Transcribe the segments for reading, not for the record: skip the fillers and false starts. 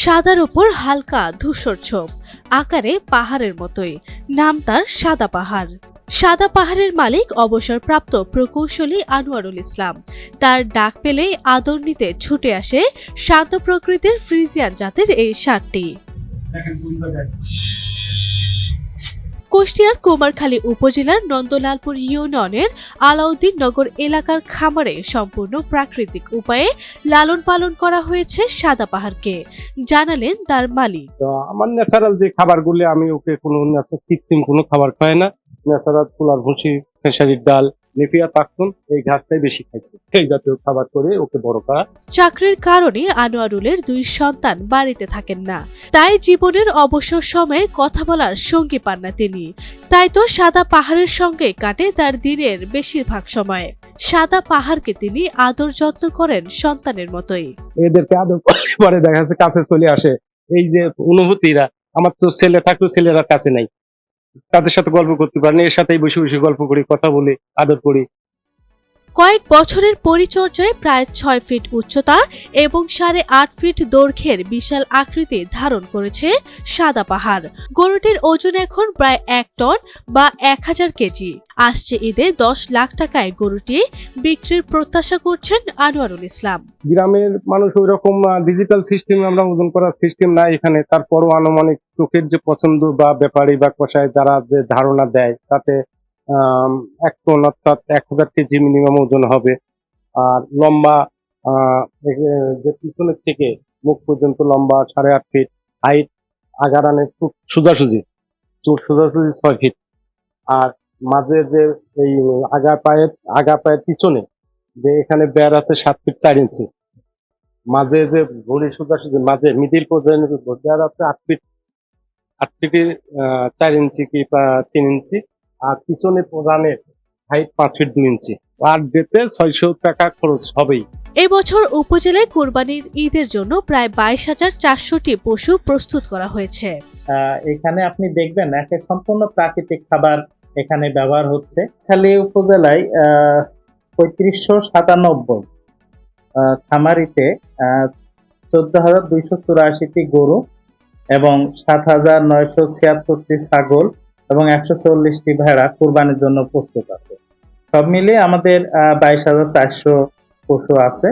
সাদার উপর হালকা ধূসর ছোপ, আকারে পাহাড়ের মতোই। নাম তার সাদা পাহাড়। সাদা পাহাড়ের মালিক অবসরপ্রাপ্ত প্রকৌশলী আনোয়ারুল ইসলাম। তার ডাক পেলেই আদর নিতে ছুটে আসে শান্ত প্রকৃতির ফ্রিজিয়ান জাতের এই ষাঁড়টি। কুষ্টিয়ার কুমারখালী উপজেলার নন্দলালপুর ইউনিয়নের আলাউদ্দিন নগর এলাকার খামারে সম্পূর্ণ প্রাকৃতিক উপায়ে লালন পালন করা হয়েছে সাদা পাহাড়কে, জানালেন তার মালিক। আমার ন্যাচারাল যে খাবারগুলো, আমি ওকে কোনো কৃত্রিম কোনো খাবার খাই না। ন্যাচারাল তুলার ভুসি, খেসারির ডাল, নেপিয়া পাখতুন, এই ঘাসটাই বেশি খাইছে। এই জাতীয় খাবার করে ওকে বড় করা। চাকরির কারণে আনোয়ারুলের 2 সন্তান বাড়িতে থাকেন না, তাই জীবনের অবসর সময়ে কথা বলার সঙ্গী পান না তিনি। তাই তো সাদা পাহাড়ের সঙ্গে কাটে তার দিনের বেশিরভাগ সময়। সাদা পাহাড়কে তিনি আদর যত্ন করেন সন্তানের মতোই। এদেরকে আদর পরে দেখা যাচ্ছে কাছে চলে আসে। এই যে অনুভূতিরা, আমার তো ছেলে থাকলেও ছেলেরা কাছে নাই, তাদের সাথে গল্প করতে পারেন। এর সাথেই বসে বসে গল্প করি, কথা বলি, আদর করি। কয়েক বছরের পরিচর্যায় প্রায় 6 ফিট উচ্চতা এবং 8.5 ফিট দৈর্ঘ্যের বিশাল আকৃতি ধারণ করেছে সাদা পাহাড়। গরুটির ওজন এখন প্রায় 1 টন বা 1000 কেজি। আসছে ঈদে 10 লাখ টাকায় গরুটি বিক্রির প্রত্যাশা করছেন আনোয়ারুল ইসলাম। গ্রামের মানুষ ওই রকম ডিজিটাল সিস্টেম, আমরা ওজন করার সিস্টেম নাই এখানে। তারপরও আনুমানিক চোখের যে পছন্দ বা ব্যাপারী বা কষায় যারা যে ধারণা দেয়, তাতে 1 টন অর্থাৎ 1000 কেজি মিনিমাম ওজন হবে। আর লম্বা যে পিছনের থেকে মুখ পর্যন্ত লম্বা 8.5 ফিট, হাইট আগারানে খুব সোজাসুজি, চুল সোজাসুজি 6 ফিট। আর মাঝে যে এই আগা পায়ের পিছনে যে এখানে বেড় আছে 7 ফিট 4 ইঞ্চি। মাঝে যে ভুঁড়ি সোজাসুজি মাঝে মিডিল পর্যন্ত বেড় আছে 8 ফিট 4 ইঞ্চি কি 3 ইঞ্চি। আর পিছনে প্রধানের হাইট 5 ফিট 2 ইঞ্চি। আর ডেতে 600 টাকা খরচ হবেই। এবছর উপজেলায় কোরবানির ঈদের জন্য প্রায় 22,400টি পশু প্রস্তুত করা হয়েছে। এখানে আপনি দেখবেন একটা সম্পূর্ণ প্রাকৃতিক খাবার এখানে ব্যবহার হচ্ছে। খালি উপজেলায় 3597 খামারিতে 14,284টি গরু এবং 7,976টি ছাগল এবং 140টি ভেড়া কুরবানির জন্য প্রস্তুত আছে। সব মিলিয়ে আমাদের 22,400 পশু আছে।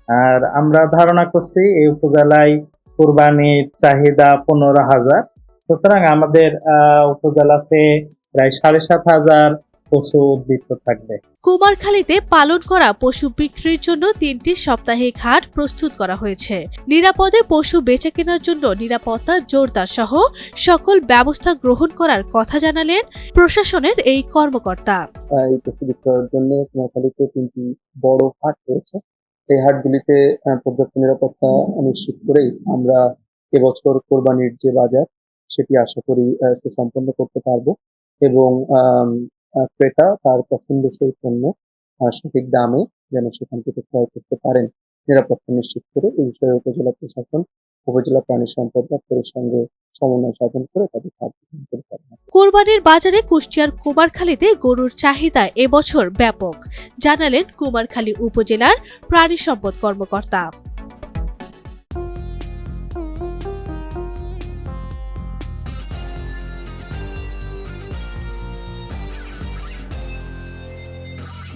আর আমরা ধারণা করছি এই উপজেলায় কুরবানির চাহিদা 15,000। সুতরাং আমাদের উপজেলাতে প্রায় 7,500 পশু উদ্বৃত্ত থাকবে। কুমারখালীতে পালন করা পশু বিক্রির জন্য 3টি সাপ্তাহিক হাট প্রস্তুত করা হয়েছে। নিরাপদে পশু বেচা কেনার জন্য নিরাপত্তা জোরদার সহ সকল ব্যবস্থা গ্রহণ করার কথা জানালেন প্রশাসনের এই কর্মকর্তা। এই পশু বিক্রয়ের জন্য কুমারখালীতে 3টি বড় হাট রয়েছে। এই হাটগুলিতে পর্যাপ্ত নিরাপত্তা নিশ্চিত করেই আমরা এবছর কোরবানির যে বাজার সেটি আশা করি সুসম্পন্ন করতে পারবো এবং ক্রেতা তার পছন্দসই পণ্য সঠিক দামে যেন সেখান থেকে ক্রয় করতে পারেন, নিরাপত্তা নিশ্চিত করে এই বিষয়ে উপজেলা প্রশাসন, উপজেলা প্রাণী সম্পদ দপ্তরের সঙ্গে সমন্বয় সাধন করে তাদের কাজ করতে পারেন। কোরবানির বাজারে কুষ্টিয়ার কুমারখালীতে গরুর চাহিদা এবছর ব্যাপক, জানালেন কুমারখালী উপজেলার প্রাণী সম্পদ কর্মকর্তা।